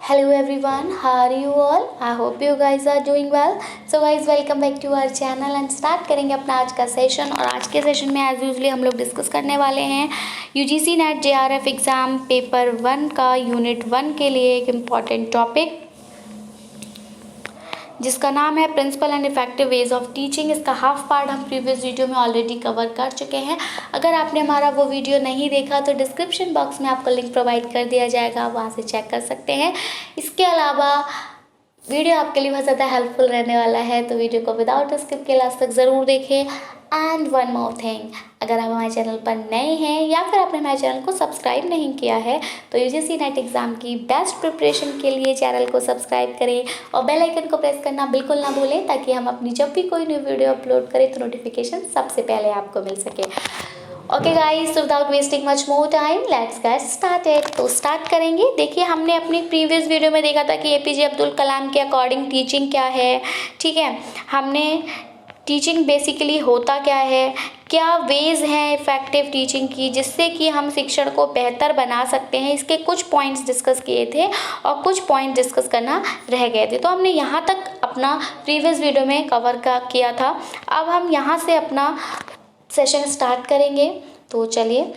Hello everyone, how are you all? I hope you guys are doing well. So guys, welcome back to our channel and start करेंगे अपना आज का session. और आज के session में एज यूजली हम लोग डिस्कस करने वाले हैं UGC net JRF exam paper 1 का यूनिट 1 के लिए एक इम्पॉर्टेंट टॉपिक जिसका नाम है principle and effective ways of teaching. इसका हाफ पार्ट हम प्रीवियस वीडियो में ऑलरेडी कवर कर चुके हैं। अगर आपने हमारा वो वीडियो नहीं देखा तो डिस्क्रिप्शन बॉक्स में आपको लिंक प्रोवाइड कर दिया जाएगा, वहाँ से चेक कर सकते हैं। इसके अलावा वीडियो आपके लिए बहुत ज़्यादा हेल्पफुल रहने वाला है, तो वीडियो को विदाउट स्किप के लास्ट तक ज़रूर देखें। एंड वन मोर थिंग, अगर आप हमारे चैनल पर नए हैं या फिर आपने हमारे चैनल को सब्सक्राइब नहीं किया है तो यूजीसी नेट एग्ज़ाम की बेस्ट प्रिपरेशन के लिए चैनल को सब्सक्राइब करें और बेल आइकन को प्रेस करना बिल्कुल ना भूलें, ताकि हम अपनी जब भी कोई न्यू वीडियो अपलोड करें तो नोटिफिकेशन सबसे पहले आपको मिल सके। Okay guys, without wasting much more time let's get started. तो स्टार्ट करेंगे। देखिए, हमने अपनी प्रीवियस वीडियो में देखा था कि एपीजे अब्दुल कलाम के अकॉर्डिंग टीचिंग क्या है। ठीक है, हमने टीचिंग बेसिकली होता क्या है, क्या वेज हैं इफ़ेक्टिव टीचिंग की जिससे कि हम शिक्षण को बेहतर बना सकते हैं, इसके कुछ पॉइंट्स डिस्कस किए थे और कुछ पॉइंट डिस्कस करना रह गए थे। तो हमने यहाँ तक अपना प्रीवियस वीडियो में कवर किया था। अब हम यहाँ से अपना सेशन स्टार्ट करेंगे। तो चलिए,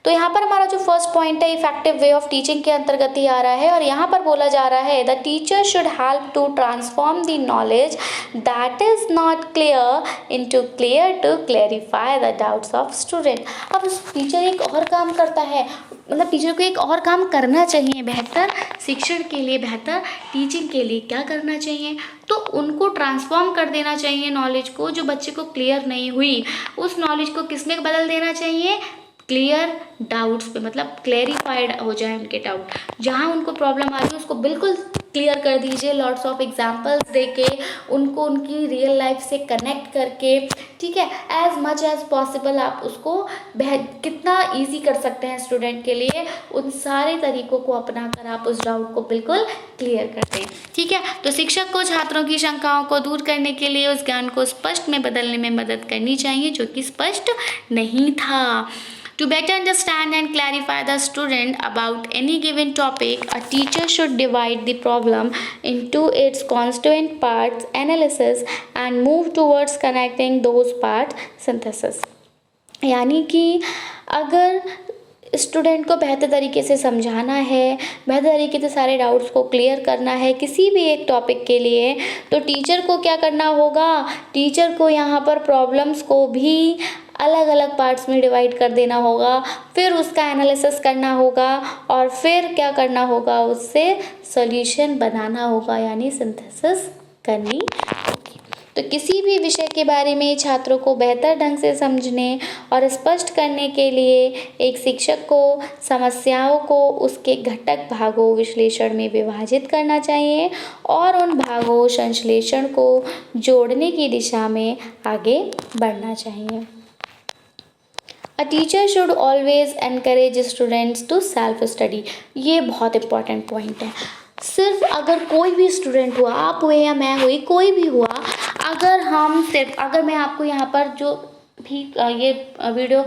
तो यहाँ पर हमारा जो फर्स्ट पॉइंट है इफेक्टिव वे ऑफ टीचिंग के अंतर्गत ही आ रहा है और यहाँ पर बोला जा रहा है the teacher should help to transform the knowledge that is not clear into clear to clarify the doubts of student. अब टीचर एक और काम करता है, मतलब टीचर को एक और काम करना चाहिए बेहतर शिक्षण के लिए, बेहतर टीचिंग के लिए क्या करना चाहिए, तो उनको ट्रांसफॉर्म कर देना चाहिए नॉलेज को। जो बच्चे को क्लियर नहीं हुई उस नॉलेज को किसमें बदल देना चाहिए, क्लियर डाउट्स पे, मतलब क्लेरिफाइड हो जाए उनके डाउट। जहाँ उनको प्रॉब्लम आ रही है उसको बिल्कुल क्लियर कर दीजिए, लॉट्स ऑफ एग्जांपल्स देके, उनको उनकी रियल लाइफ से कनेक्ट करके। ठीक है, एज मच एज पॉसिबल आप उसको कितना इजी कर सकते हैं स्टूडेंट के लिए, उन सारे तरीकों को अपना कर आप उस डाउट को बिल्कुल क्लियर कर दें। ठीक है, तो शिक्षक को छात्रों की शंकाओं को दूर करने के लिए उस ज्ञान को स्पष्ट में बदलने में मदद करनी चाहिए जो कि स्पष्ट नहीं था। To better understand and clarify the student about any given topic, a teacher should divide the problem into its constituent parts, analysis, and move towards connecting those parts, synthesis. यानी कि अगर स्टूडेंट को बेहतर तरीके से समझाना है, बेहतर तरीके से सारे डाउट्स को क्लियर करना है किसी भी एक टॉपिक के लिए, तो टीचर को क्या करना होगा, टीचर को यहाँ पर प्रॉब्लम्स को भी अलग अलग पार्ट्स में डिवाइड कर देना होगा, फिर उसका एनालिसिस करना होगा और फिर क्या करना होगा, उससे सॉल्यूशन बनाना होगा, यानी सिंथेसिस करनी होगी। तो किसी भी विषय के बारे में छात्रों को बेहतर ढंग से समझने और स्पष्ट करने के लिए एक शिक्षक को समस्याओं को उसके घटक भागों विश्लेषण में विभाजित करना चाहिए और उन भागों संश्लेषण को जोड़ने की दिशा में आगे बढ़ना चाहिए। A teacher should always encourage students to self study। ये बहुत इंपॉर्टेंट पॉइंट है। सिर्फ अगर कोई भी स्टूडेंट हुआ, आप हुए या मैं हुई, कोई भी हुआ, अगर मैं आपको यहाँ पर जो भी ये वीडियो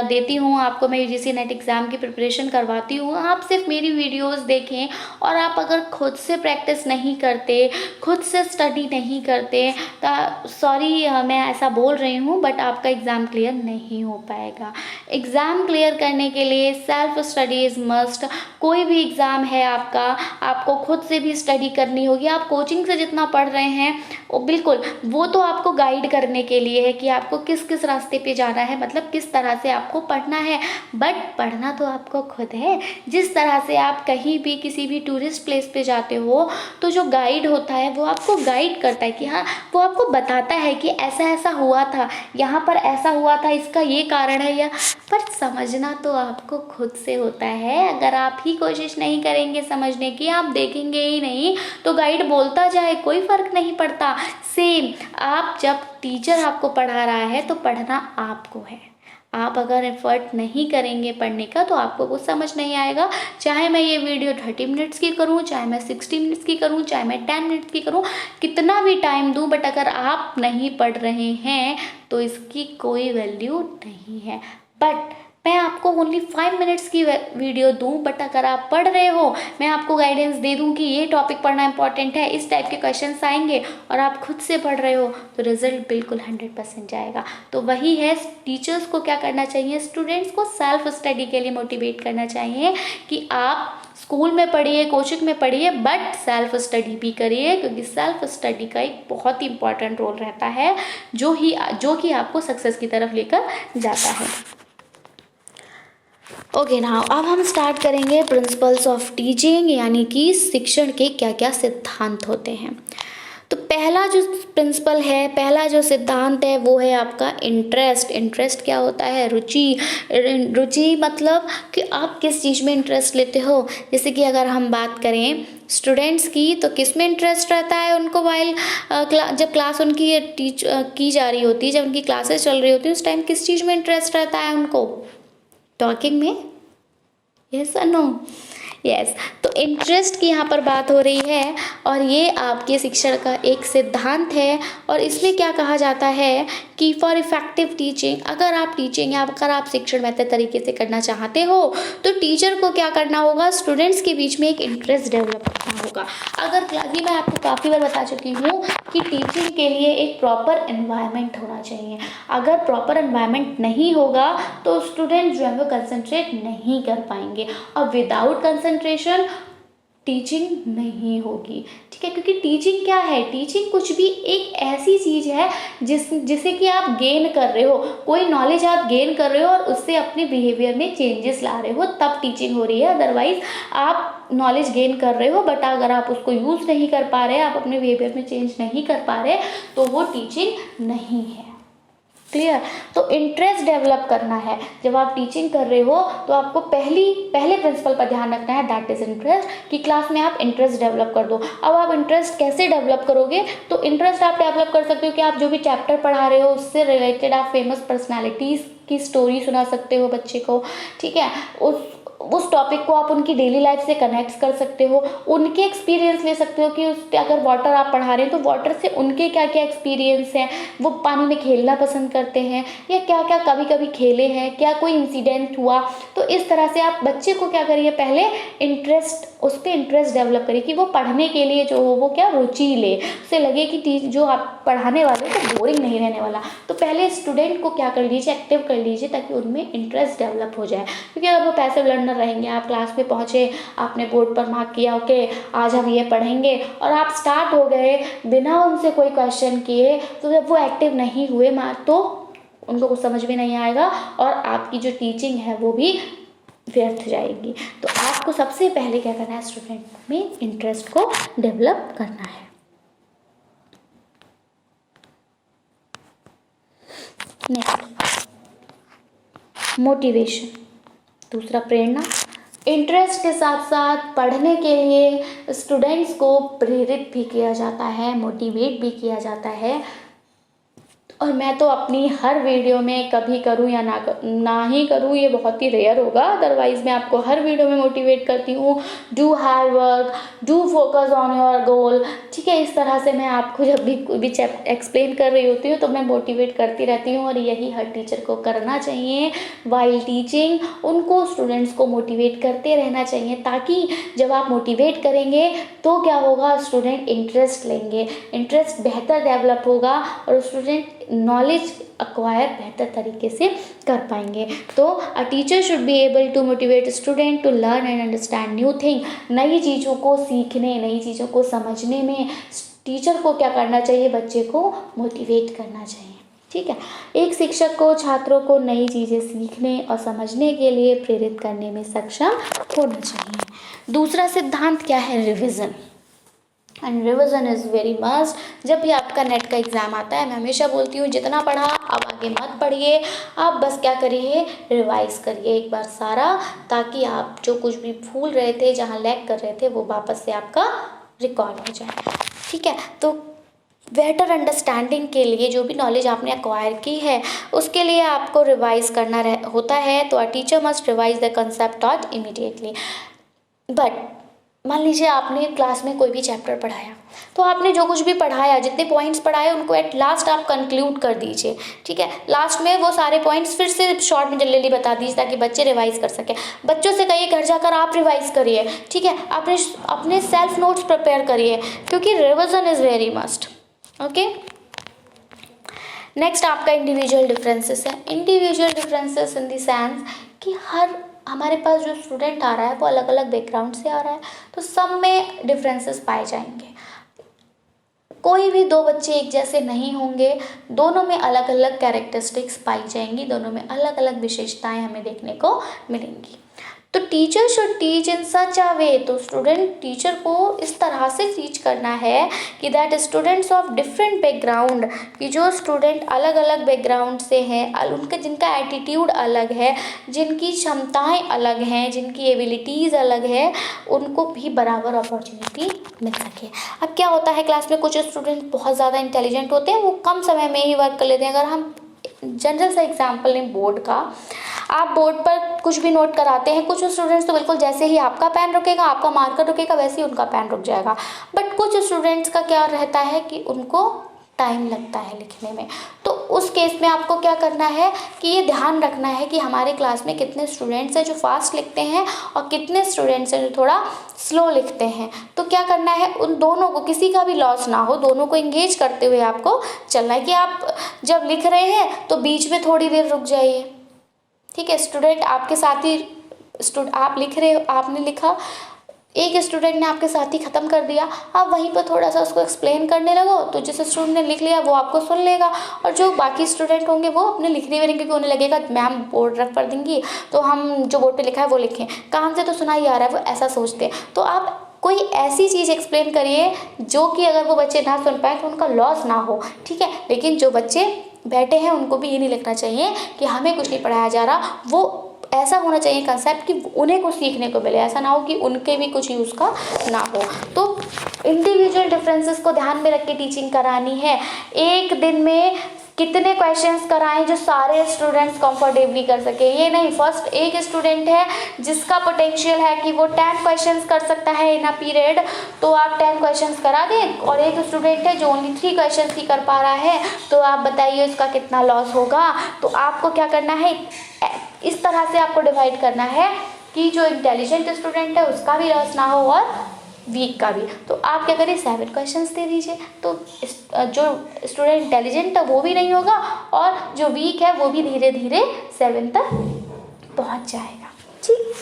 देती हूँ, आपको मैं यूजीसी नेट एग्ज़ाम की प्रिपरेशन करवाती हूँ, आप सिर्फ मेरी वीडियोस देखें और आप अगर खुद से प्रैक्टिस नहीं करते, खुद से स्टडी नहीं करते, तो सॉरी मैं ऐसा बोल रही हूँ, बट आपका एग्ज़ाम क्लियर नहीं हो पाएगा। एग्ज़ाम क्लियर करने के लिए सेल्फ स्टडी इज़ मस्ट। कोई भी एग्ज़ाम है आपका, आपको खुद से भी स्टडी करनी होगी। आप कोचिंग से जितना पढ़ रहे हैं बिल्कुल वो तो आपको गाइड करने के लिए है कि आपको किस किस रास्ते पे जाना है, मतलब किस तरह से आपको पढ़ना है, बट पढ़ना तो आपको खुद है। जिस तरह से आप कहीं भी किसी भी टूरिस्ट प्लेस पे जाते हो तो जो गाइड होता है वो आपको गाइड करता है कि हाँ, वो आपको बताता है कि ऐसा ऐसा हुआ था, यहाँ पर ऐसा हुआ था, इसका ये कारण है, या पर समझना तो आपको खुद से होता है। अगर आप ही कोशिश नहीं करेंगे समझने की, आप देखेंगे ही नहीं, तो गाइड बोलता जाए कोई फ़र्क नहीं पड़ता। सेम आप जब टीचर आपको पढ़ा रहा है तो पढ़ना आपको है। आप अगर एफर्ट नहीं करेंगे पढ़ने का तो आपको कुछ समझ नहीं आएगा। चाहे मैं ये वीडियो 30 मिनट्स की करूँ, चाहे मैं 60 मिनट्स की करूँ, चाहे मैं 10 मिनट्स की करूँ, कितना भी टाइम दूँ, बट अगर आप नहीं पढ़ रहे हैं तो इसकी कोई वैल्यू नहीं है। बट मैं आपको ओनली 5 मिनट्स की वीडियो दूं, बट अगर आप पढ़ रहे हो, मैं आपको गाइडेंस दे दूं कि ये टॉपिक पढ़ना इंपॉर्टेंट है, इस टाइप के क्वेश्चंस आएंगे, और आप खुद से पढ़ रहे हो, तो रिजल्ट बिल्कुल 100% जाएगा। तो वही है, टीचर्स को क्या करना चाहिए, स्टूडेंट्स को सेल्फ स्टडी के लिए मोटिवेट करना चाहिए कि आप स्कूल में पढ़िए, कोचिंग में पढ़िए, बट सेल्फ स्टडी भी करिए, क्योंकि सेल्फ स्टडी का एक बहुत ही इंपॉर्टेंट रोल रहता है जो कि आपको सक्सेस की तरफ लेकर जाता है। ओके नाउ अब हम स्टार्ट करेंगे प्रिंसिपल्स ऑफ टीचिंग, यानी कि शिक्षण के क्या क्या सिद्धांत होते हैं। तो पहला जो प्रिंसिपल है, पहला जो सिद्धांत है वो है आपका इंटरेस्ट। इंटरेस्ट क्या होता है, रुचि। रुचि मतलब कि आप किस चीज़ में इंटरेस्ट लेते हो। जैसे कि अगर हम बात करें स्टूडेंट्स की, तो किस में इंटरेस्ट रहता है उनको, वाइल जब क्लास उनकी टीच की जा रही होती है, जब उनकी क्लासेस चल रही होती है, उस टाइम किस चीज़ में इंटरेस्ट रहता है उनको, टॉकिंग में, यस और नो, यस। तो इंटरेस्ट की यहाँ पर बात हो रही है, और ये आपके शिक्षण का एक सिद्धांत है। और इसमें क्या कहा जाता है कि फॉर इफेक्टिव टीचिंग, अगर आप टीचिंग या अगर आप शिक्षण बेहतर तरीके से करना चाहते हो, तो टीचर को क्या करना होगा, स्टूडेंट्स के बीच में एक इंटरेस्ट डेवलप करना होगा। अगर ये मैं आपको काफ़ी बार बता चुकी हूँ कि टीचिंग के लिए एक प्रॉपर एनवायरनमेंट होना चाहिए। अगर प्रॉपर एनवायरनमेंट नहीं होगा तो स्टूडेंट जो है वो कंसंट्रेट नहीं कर पाएंगे, और विदाउट कंसंट्रेशन टीचिंग नहीं होगी। ठीक है, क्योंकि टीचिंग क्या है, टीचिंग कुछ भी एक ऐसी चीज़ है जिसे कि आप गेन कर रहे हो, कोई नॉलेज आप गेन कर रहे हो और उससे अपने बिहेवियर में चेंजेस ला रहे हो, तब टीचिंग हो रही है। अदरवाइज आप नॉलेज गेन कर रहे हो, बट अगर आप उसको यूज़ नहीं कर पा रहे, आप अपने बिहेवियर में चेंज नहीं कर पा रहे, तो वो टीचिंग नहीं है। क्लियर। तो इंटरेस्ट डेवलप करना है। जब आप टीचिंग कर रहे हो तो आपको पहले प्रिंसिपल पर ध्यान रखना है, दैट इज इंटरेस्ट, कि क्लास में आप इंटरेस्ट डेवलप कर दो। अब आप इंटरेस्ट कैसे डेवलप करोगे, तो इंटरेस्ट आप डेवलप कर सकते हो कि आप जो भी चैप्टर पढ़ा रहे हो उससे रिलेटेड आप फेमस पर्सनैलिटीज़ की स्टोरी सुना सकते हो बच्चे को। ठीक है, उस टॉपिक को आप उनकी डेली लाइफ से कनेक्ट कर सकते हो, उनके एक्सपीरियंस ले सकते हो कि अगर वाटर आप पढ़ा रहे हैं तो वाटर से उनके क्या क्या एक्सपीरियंस हैं, वो पानी में खेलना पसंद करते हैं या क्या क्या कभी कभी खेले हैं, क्या कोई इंसिडेंट हुआ। तो इस तरह से आप बच्चे को क्या करिए, पहले उस पर इंटरेस्ट डेवलप करिए कि वो पढ़ने के लिए जो हो वो क्या रुचि ले, उसे लगे कि जो आप पढ़ाने वाले तो बोरिंग नहीं रहने वाला। तो पहले स्टूडेंट को क्या कर लीजिए, एक्टिव कर लीजिए, ताकि उनमें इंटरेस्ट डेवलप हो जाए। क्योंकि अगर वो पैसिव लर्नर रहेंगे, आप क्लास में पहुँचे, आपने बोर्ड पर मार्क किया ओके आज हम ये पढ़ेंगे, और आप स्टार्ट हो गए बिना उनसे कोई क्वेश्चन किए, तो जब वो एक्टिव नहीं हुए तो उनको कुछ समझ में नहीं आएगा और आपकी जो टीचिंग है वो भी व्यर्थ जाएगी। तो आपको सबसे पहले क्या करना है, स्टूडेंट में इंटरेस्ट को डेवलप करना है। नेक्स्ट, मोटिवेशन, दूसरा प्रेरणा। इंटरेस्ट के साथ साथ पढ़ने के लिए स्टूडेंट्स को प्रेरित भी किया जाता है, मोटिवेट भी किया जाता है। और मैं तो अपनी हर वीडियो में कभी करूँ या ना ही करूँ, ये बहुत ही रेयर होगा, अदरवाइज़ मैं आपको हर वीडियो में मोटिवेट करती हूँ, do hard work, do focus on your goal. ठीक है, इस तरह से मैं आपको जब भी कोई भी एक्सप्लेन कर रही होती हूँ तो मैं मोटिवेट करती रहती हूँ, और यही हर टीचर को करना चाहिए। वाइल टीचिंग उनको स्टूडेंट्स को मोटिवेट करते रहना चाहिए, ताकि जब आप मोटिवेट करेंगे तो क्या होगा, स्टूडेंट इंटरेस्ट लेंगे, इंटरेस्ट बेहतर डेवलप होगा और स्टूडेंट नॉलेज अक्वायर बेहतर तरीके से कर पाएंगे। तो a teacher should be able to motivate student to learn and understand new thing. नई चीज़ों को सीखने, नई चीज़ों को समझने में टीचर को क्या करना चाहिए, बच्चे को मोटिवेट करना चाहिए। ठीक है, एक शिक्षक को छात्रों को नई चीज़ें सीखने और समझने के लिए प्रेरित करने में सक्षम होना चाहिए। दूसरा सिद्धांत क्या है, revision. And revision is very must. जब भी आपका नेट का एग्ज़ाम आता है, मैं हमेशा बोलती हूँ जितना पढ़ा अब आगे मत पढ़िए, आप बस क्या करिए, रिवाइज़ करिए एक बार सारा, ताकि आप जो कुछ भी भूल रहे थे, जहाँ लैग कर रहे थे, वो वापस से आपका रिकॉर्ड हो जाए। ठीक है, तो बेटर अंडरस्टैंडिंग के लिए जो भी नॉलेज आपने एक्वायर की है उसके लिए आपको रिवाइज़ करना होता है। तो a teacher must revise the concept taught immediately. But मान लीजिए आपने क्लास में कोई भी चैप्टर पढ़ाया, तो आपने जो कुछ भी पढ़ाया, जितने पॉइंट्स पढ़ाए उनको एट लास्ट आप कंक्लूड कर दीजिए, ठीक है। लास्ट में वो सारे पॉइंट्स फिर से शॉर्ट में जल्दी बता दीजिए ताकि बच्चे रिवाइज कर सकें। बच्चों से कहिए घर जाकर आप रिवाइज करिए, ठीक है। अपने सेल्फ नोट्स प्रिपेयर करिए, क्योंकि revision is very must. Okay, next आपका इंडिविजुअल डिफरेंसेस है। Individual differences in the sense कि हमारे पास जो स्टूडेंट आ रहा है वो अलग अलग बैकग्राउंड से आ रहा है, तो सब में डिफरेंसेस पाए जाएंगे। कोई भी दो बच्चे एक जैसे नहीं होंगे, दोनों में अलग अलग कैरेक्टरिस्टिक्स पाई जाएंगी, दोनों में अलग अलग विशेषताएं हमें देखने को मिलेंगी। तो टीचर शुड टीच इन सच अ वे, तो टीचर को इस तरह से टीच करना है कि that students of different background, कि जो स्टूडेंट अलग अलग बैकग्राउंड से हैं, उनका जिनका एटीट्यूड अलग है, जिनकी क्षमताएं अलग हैं, जिनकी एबिलिटीज़ अलग है, उनको भी बराबर अपॉर्चुनिटी मिल सके। अब क्या होता है, क्लास में कुछ स्टूडेंट बहुत ज़्यादा इंटेलिजेंट होते हैं, वो कम समय में ही वर्क कर लेते हैं। अगर हम जनरल सा एग्जाम्पल लें बोर्ड का, आप बोर्ड पर कुछ भी नोट कराते हैं, कुछ स्टूडेंट्स तो बिल्कुल जैसे ही आपका पेन रुकेगा, आपका मार्कर रुकेगा, वैसे ही उनका पेन रुक जाएगा। बट कुछ स्टूडेंट्स का क्या रहता है कि उनको टाइम लगता है लिखने में। तो उस केस में आपको क्या करना है कि ये ध्यान रखना है कि हमारे क्लास में कितने स्टूडेंट्स हैं जो फास्ट लिखते हैं और कितने स्टूडेंट्स हैं जो थोड़ा स्लो लिखते हैं। तो क्या करना है, उन दोनों को, किसी का भी लॉस ना हो, दोनों को एंगेज करते हुए आपको चलना है कि आप जब लिख रहे हैं तो बीच में थोड़ी देर रुक जाइए, ठीक है। स्टूडेंट आपके साथ ही आप लिख रहे हो, आपने लिखा, एक स्टूडेंट ने आपके साथ ही ख़त्म कर दिया, आप वहीं पर थोड़ा सा उसको एक्सप्लेन करने लगो, तो जिस स्टूडेंट ने लिख लिया वो आपको सुन लेगा, और जो बाकी स्टूडेंट होंगे वो अपने लिखने में, क्योंकि उन्हें लगेगा मैम बोर्ड रख कर देंगी तो हम जो बोर्ड पे लिखा है वो लिखें, कान से तो सुना ही आ रहा है, वो ऐसा सोचते हैं। तो आप कोई ऐसी चीज़ एक्सप्लेन करिए जो कि अगर वो बच्चे ना सुन पाए तो उनका लॉस ना हो, ठीक है। लेकिन जो बच्चे बैठे हैं उनको भी ये नहीं लगना चाहिए कि हमें कुछ नहीं पढ़ाया जा रहा, वो ऐसा होना चाहिए कंसेप्ट कि उन्हें कुछ सीखने को मिले, ऐसा ना हो कि उनके भी कुछ यूज़ का ना हो। तो इंडिविजुअल डिफरेंसेस को ध्यान में रख के टीचिंग करानी है। एक दिन में कितने क्वेश्चंस कराएं जो सारे स्टूडेंट्स कंफर्टेबली कर सके, ये नहीं फर्स्ट एक स्टूडेंट है जिसका पोटेंशियल है कि वो 10 क्वेश्चंस कर सकता है इन अ पीरियड, तो आप 10 क्वेश्चंस करा दें, और एक स्टूडेंट है जो ओनली 3 क्वेश्चंस ही कर पा रहा है, तो आप बताइए उसका कितना लॉस होगा। तो आपको क्या करना है, इस तरह से आपको डिवाइड करना है कि जो इंटेलिजेंट स्टूडेंट है उसका भी लॉस ना हो और वीक का भी। तो आप क्या करिए, 7 क्वेश्चंस दे दीजिए, तो जो स्टूडेंट इंटेलिजेंट है वो भी नहीं होगा और जो वीक है वो भी धीरे धीरे 7 तक पहुंच जाएगा, ठीक।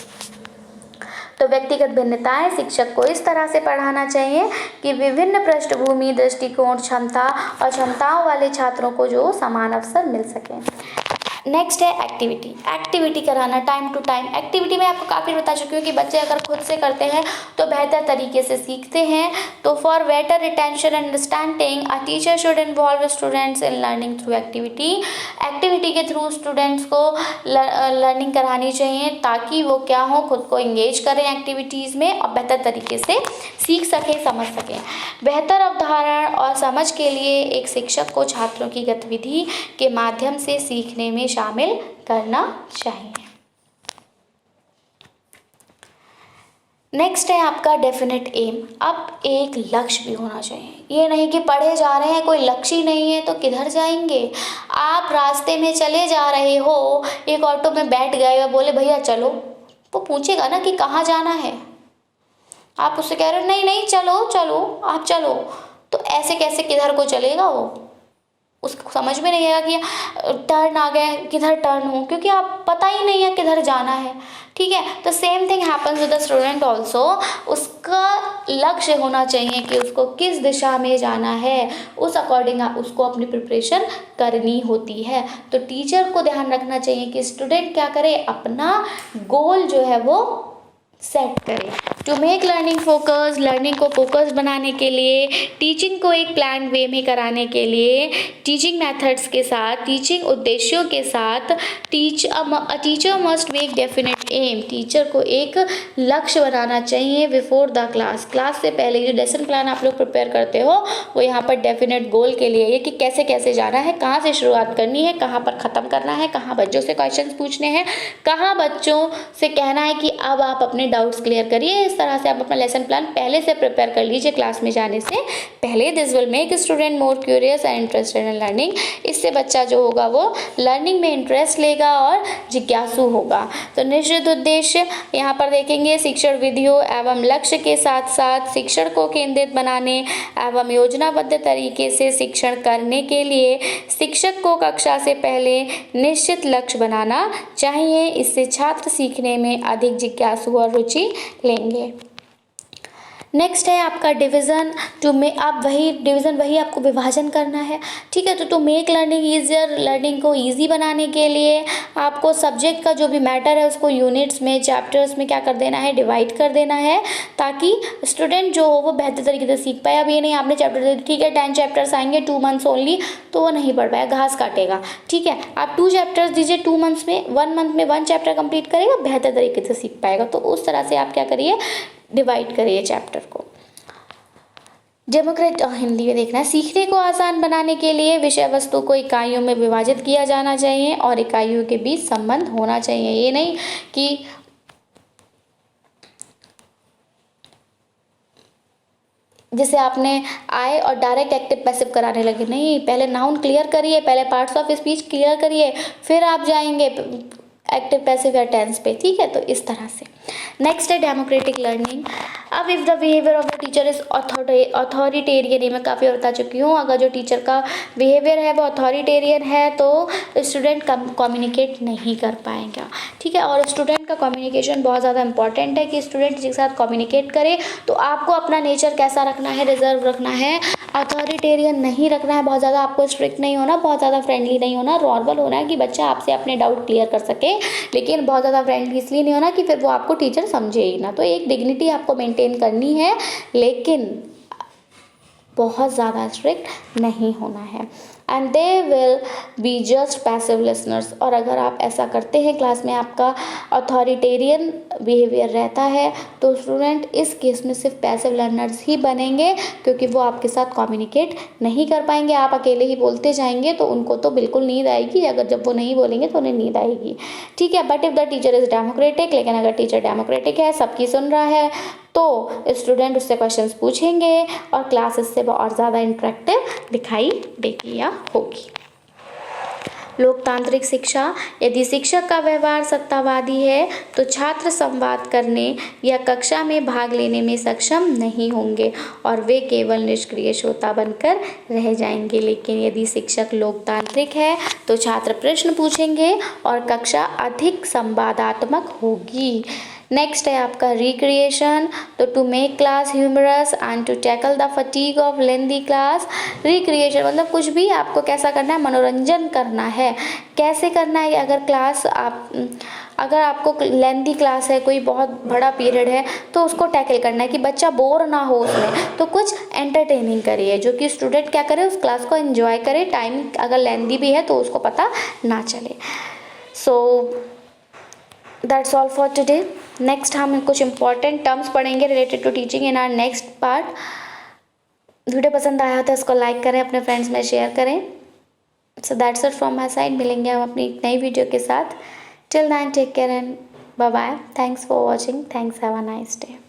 तो व्यक्तिगत भिन्नताएं शिक्षक को इस तरह से पढ़ाना चाहिए कि विभिन्न पृष्ठभूमि, दृष्टिकोण, क्षमता और क्षमताओं वाले छात्रों को जो समान अवसर मिल सके। नेक्स्ट है एक्टिविटी कराना टाइम टू टाइम। एक्टिविटी में आपको काफ़ी बता चुकी हूँ कि बच्चे अगर खुद से करते हैं तो बेहतर तरीके से सीखते हैं। तो for better retention and understanding a teacher should involve students in learning through activity के थ्रू स्टूडेंट्स को लर्निंग करानी चाहिए ताकि वो क्या हो, खुद को इंगेज करें एक्टिविटीज़ में और बेहतर तरीके से सीख सकें, समझ सकें। बेहतर अवधारण और समझ के लिए एक शिक्षक को छात्रों की गतिविधि के माध्यम से सीखने में शामिल करना चाहिए। नेक्स्ट है आपका डेफिनेट एम। अब एक लक्ष्य भी होना चाहिए, ये नहीं कि पढ़े जा रहे हैं कोई लक्ष्य ही नहीं है तो किधर जाएंगे। आप रास्ते में चले जा रहे हो, एक ऑटो में बैठ गए और बोले भैया चलो, वो पूछेगा ना कि कहाँ जाना है, आप उससे कह रहे हो नहीं नहीं चलो चलो आप चलो, तो ऐसे कैसे किधर को चलेगा वो, उसको समझ में नहीं आएगा कि टर्न आ गया, किधर टर्न हो, क्योंकि आप पता ही नहीं है किधर जाना है, ठीक है। तो same thing happens with the student also. उसका लक्ष्य होना चाहिए कि उसको किस दिशा में जाना है, उस अकॉर्डिंग उसको अपनी प्रिपरेशन करनी होती है। तो टीचर को ध्यान रखना चाहिए कि स्टूडेंट क्या करे, अपना गोल जो है वो सेट करें। To make learning focus, learning को फोकस बनाने के लिए, टीचिंग को एक प्लान वे में कराने के लिए, टीचिंग मेथड्स के साथ, टीचिंग उद्देश्यों के साथ, teacher must make definite aim. Teacher को एक लक्ष्य बनाना चाहिए बिफोर द क्लास से पहले। जो लेसन प्लान आप लोग प्रिपेयर करते हो वो यहाँ पर डेफिनेट गोल के लिए है कि कैसे कैसे जाना है, कहाँ से शुरुआत करनी है, कहाँ पर ख़त्म करना है, कहाँ बच्चों से क्वेश्चन पूछने हैं, कहाँ बच्चों से कहना है कि अब आप अपने डाउट्स क्लियर करिए, इस तरह से आप अपना लेसन प्लान पहले से प्रिपेयर कर लीजिए क्लास में जाने से पहले। This will make student more curious and interested in learning. इससे बच्चा जो होगा वो लर्निंग में इंटरेस्ट लेगा और जिज्ञासु होगा। तो निश्चित उद्देश्य यहाँ पर देखेंगे शिक्षण विधियों एवं लक्ष्य के साथ साथ शिक्षण को केंद्रित बनाने एवं योजनाबद्ध तरीके से शिक्षण करने के लिए शिक्षक को कक्षा से पहले निश्चित लक्ष्य बनाना चाहिए। इससे छात्र सीखने में अधिक जिज्ञासु और रुचि लेंगे। नेक्स्ट है आपका डिवीज़न टू मेक। आप वही आपको विभाजन करना है, ठीक है। तो to make learning easier, learning को ईजी बनाने के लिए आपको सब्जेक्ट का जो भी मैटर है उसको यूनिट्स में, चैप्टर्स में क्या कर देना है, डिवाइड कर देना है, ताकि स्टूडेंट जो हो वो बेहतर तरीके से सीख पाए। अब ये नहीं आपने चैप्टर दे, ठीक है 10 चैप्टर्स आएंगे 2 मंथ्स ओनली, तो वो नहीं पढ़ पाएगा, घास काटेगा, ठीक है। आप 2 चैप्टर्स दीजिए 2 मंथ्स में, 1 मंथ में 1 चैप्टर कंप्लीट करेगा, बेहतर तरीके से सीख पाएगा। तो उस तरह से आप क्या करिए, डिवाइड करिए चैप्टर को। डेमोक्रेट हिंदी में देखना है। सीखने को आसान बनाने के लिए विषय वस्तु को इकाइयों में विभाजित किया जाना चाहिए और इकाइयों के बीच संबंध होना चाहिए। ये नहीं कि जैसे आपने आए और डायरेक्ट एक्टिव पैसिव कराने लगे, नहीं, पहले नाउन क्लियर करिए, पहले पार्ट्स ऑफ स्पीच क्लियर करिए, फिर आप जाएंगे एक्टिव पैसिव या टेंस पे, ठीक है। तो इस तरह से नेक्स्ट है डेमोक्रेटिक लर्निंग। अब if the behaviour of the teacher is authoritarian, ये मैं काफ़ी बता चुकी हूँ। अगर जो टीचर का बिहेवियर है वो अथॉरिटेरियन है तो स्टूडेंट कम्युनिकेट नहीं कर पाएगा, ठीक है। और स्टूडेंट का कम्युनिकेशन बहुत ज़्यादा इंपॉर्टेंट है कि स्टूडेंट जिसके साथ कम्युनिकेट करे। तो आपको अपना नेचर कैसा रखना है, रिजर्व रखना है, अथॉरिटेरियन नहीं रखना है, बहुत ज़्यादा आपको स्ट्रिक्ट नहीं होना, बहुत ज़्यादा फ्रेंडली नहीं होना, नॉर्मल होना है कि बच्चा आपसे अपने डाउट क्लियर कर सके, लेकिन बहुत ज़्यादा फ्रेंडली इसलिए नहीं होना कि फिर वो आपको टीचर समझे ही ना। तो एक डिग्निटी आपको मेंटेन करनी है, लेकिन बहुत ज़्यादा स्ट्रिक्ट नहीं होना है। And they will be just passive listeners. और अगर आप ऐसा करते हैं, क्लास में आपका अथॉरिटेरियन बिहेवियर रहता है, तो स्टूडेंट इस केस में सिर्फ पैसिव लर्नर्स ही बनेंगे, क्योंकि वो आपके साथ कम्युनिकेट नहीं कर पाएंगे। आप अकेले ही बोलते जाएंगे तो उनको तो बिल्कुल नींद आएगी, अगर जब वो नहीं बोलेंगे तो उन्हें नींद आएगी, ठीक है। But if the teacher is democratic, लेकिन अगर टीचर डेमोक्रेटिक है, सबकी सुन रहा है, तो स्टूडेंट उससे क्वेश्चंस पूछेंगे और क्लास इससे और ज़्यादा इंटरेक्टिव दिखाई देगी या होगी। लोकतांत्रिक शिक्षा। यदि शिक्षक का व्यवहार सत्तावादी है तो छात्र संवाद करने या कक्षा में भाग लेने में सक्षम नहीं होंगे और वे केवल निष्क्रिय श्रोता बनकर रह जाएंगे। लेकिन यदि शिक्षक लोकतांत्रिक है तो छात्र प्रश्न पूछेंगे और कक्षा अधिक संवादात्मक होगी। नेक्स्ट है आपका रिक्रिएशन। तो to make class humorous and to tackle the fatigue of lengthy class. Recreation मतलब कुछ भी आपको कैसा करना है, मनोरंजन करना है। कैसे करना है, अगर आपको लेंदी क्लास है, कोई बहुत बड़ा पीरियड है, तो उसको टैकल करना है कि बच्चा बोर ना हो उसमें, तो कुछ एंटरटेनिंग करिए जो कि स्टूडेंट क्या करे, उस क्लास को एंजॉय करे। टाइम अगर लेंदी भी है तो उसको पता ना चले। So that's all for today. Next हम कुछ इंपॉर्टेंट टर्म्स पढ़ेंगे related to teaching in our next part. Video पसंद आया तो इसको लाइक करें, अपने फ्रेंड्स में शेयर करें। So that's it from my side. मिलेंगे हम अपनी नई वीडियो के साथ। Till then take care and bye bye. Thanks for watching. Thanks, have a nice day.